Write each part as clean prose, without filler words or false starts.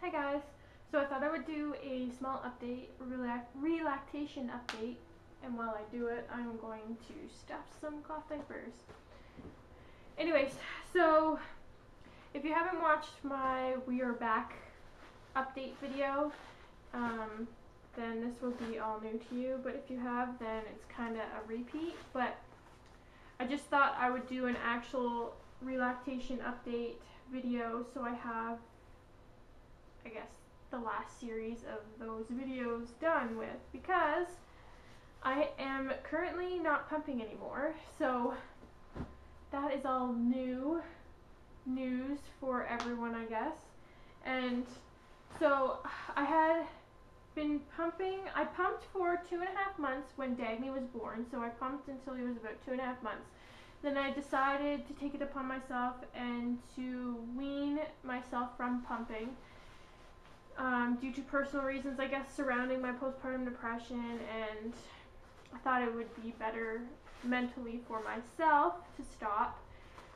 Hi guys, so I thought I would do a small update, relactation update, and while I do it, I'm going to stuff some cloth diapers. Anyways, so if you haven't watched my We Are Back update video, then this will be all new to you, but if you have, then it's kind of a repeat, but I just thought I would do an actual relactation update video so I have, I guess, the last series of those videos done with, because I am currently not pumping anymore, so that is all new news for everyone, I guess. And so I had been pumping. I pumped for 2.5 months when Dagny was born, so I pumped until he was about 2.5 months. Then I decided to take it upon myself and to wean myself from pumping due to personal reasons, I guess, surrounding my postpartum depression, and I thought it would be better mentally for myself to stop.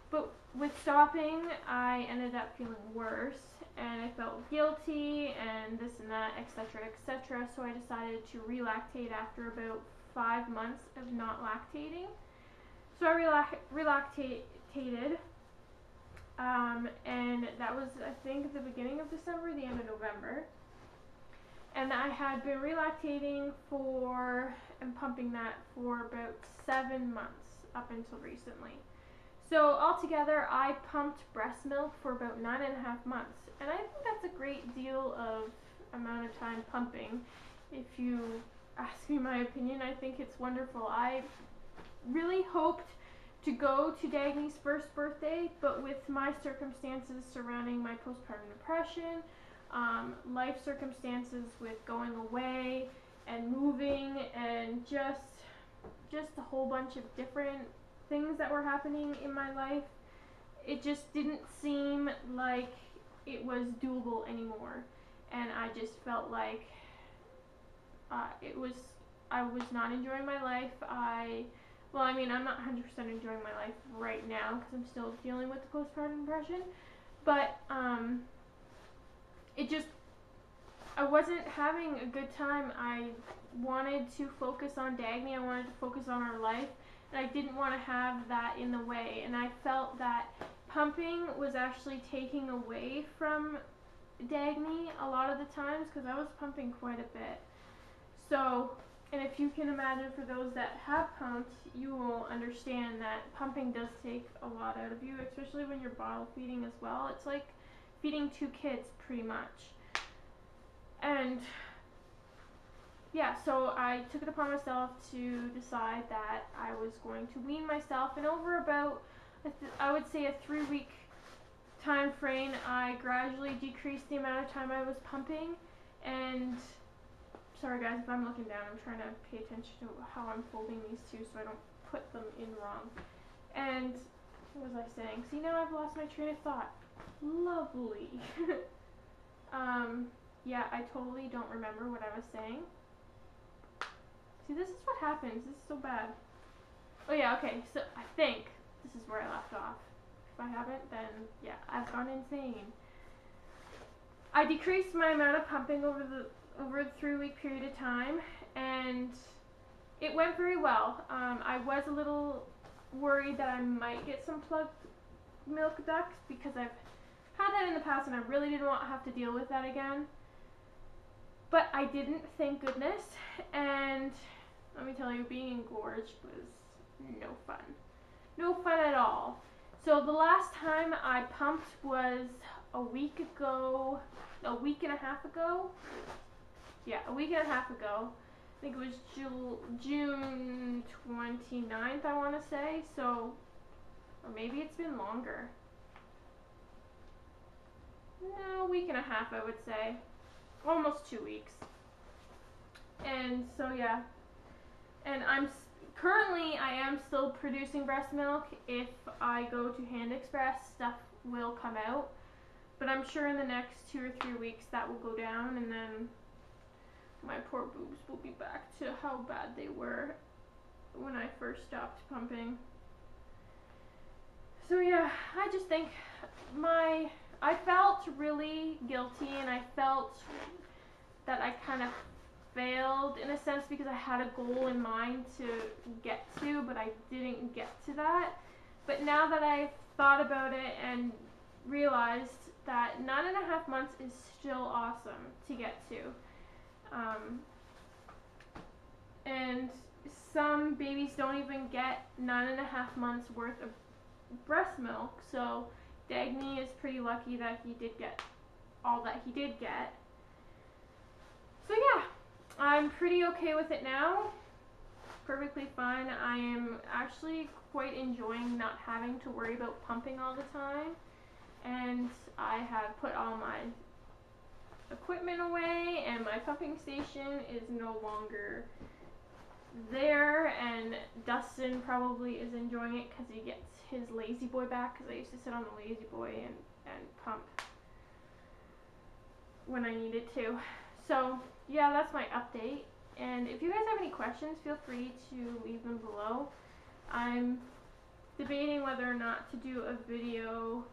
But with stopping, I ended up feeling worse, and I felt guilty, and this and that, etc., etc. So I decided to relactate after about 5 months of not lactating. So I relactated, and that was, I think, the beginning of December, the end of November. And I had been relactating and pumping that for about 7 months up until recently. So altogether, I pumped breast milk for about 9.5 months, and I think that's a great deal of amount of time pumping. If you ask me my opinion, I think it's wonderful. I really hoped to go to Dagny's first birthday, but with my circumstances surrounding my postpartum depression, life circumstances with going away and moving, and just a whole bunch of different things that were happening in my life, it just didn't seem like it was doable anymore, and I just felt like I was not enjoying my life. I'm not 100% enjoying my life right now because I'm still dealing with the postpartum depression, but I wasn't having a good time. I wanted to focus on Dagny, I wanted to focus on our life, and I didn't want to have that in the way, and I felt that pumping was actually taking away from Dagny a lot of the times because I was pumping quite a bit. So, and if you can imagine, for those that have pumped, you will understand that pumping does take a lot out of you, especially when you're bottle feeding as well. It's like feeding 2 kids pretty much. And yeah, so I took it upon myself to decide that I was going to wean myself, and over about, I would say, a 3-week time frame, I gradually decreased the amount of time I was pumping. And sorry guys if I'm looking down, I'm trying to pay attention to how I'm folding these two so I don't put them in wrong. And what was I saying? See, now I've lost my train of thought. Lovely. Yeah, I totally don't remember what I was saying. See, this is what happens. This is so bad. Oh yeah, okay, so I think this is where I left off. If I haven't, then yeah, I've gone insane. I decreased my amount of pumping over a 3-week period of time, and it went very well. I was a little worried that I might get some plugged milk ducts because I've had that in the past and I really didn't want to have to deal with that again. But I didn't, thank goodness, and let me tell you, being engorged was no fun. No fun at all. So the last time I pumped was a week and a half ago. Yeah, a week and a half ago. I think it was June 29th, I want to say. So, or maybe it's been longer. No, a week and a half, I would say. Almost 2 weeks. And so yeah, and currently I am still producing breast milk. If I go to Hand Express, stuff will come out, but I'm sure in the next 2 or 3 weeks that will go down, and then my poor boobs will be back to how bad they were when I first stopped pumping. So yeah, I just think I felt really guilty guilty, and I felt that I kind of failed in a sense because I had a goal in mind to get to, but I didn't get to that. But now that I've thought about it and realized that 9.5 months is still awesome to get to. And some babies don't even get 9.5 months worth of breast milk, so Dagny is pretty lucky that he did get all that he did get. So yeah, I'm pretty okay with it now. Perfectly fine. I am actually quite enjoying not having to worry about pumping all the time, and I have put all my equipment away, and my pumping station is no longer there, and Dustin probably is enjoying it because he gets his lazy boy back, because I used to sit on the lazy boy and pump when I needed to. So yeah, that's my update, and if you guys have any questions, feel free to leave them below. I'm debating whether or not to do a video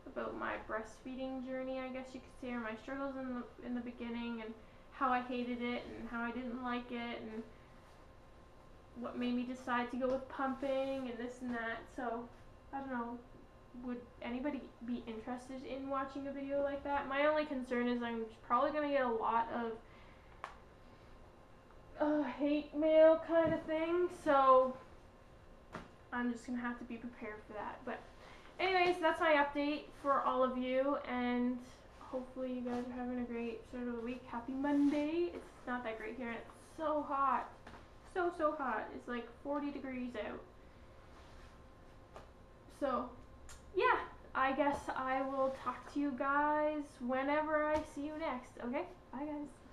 about my breastfeeding journey, I guess you could say, or my struggles in the beginning, and how I hated it and how I didn't like it, and what made me decide to go with pumping and this and that. So I don't know, would anybody be interested in watching a video like that? My only concern is I'm probably going to get a lot of hate mail kind of thing, so I'm just going to have to be prepared for that. But anyways, that's my update for all of you, and hopefully you guys are having a great start of the week. Happy Monday. It's not that great here, and it's so hot. So hot. It's like 40 degrees out. So yeah, I guess I will talk to you guys whenever I see you next. Okay? Bye guys.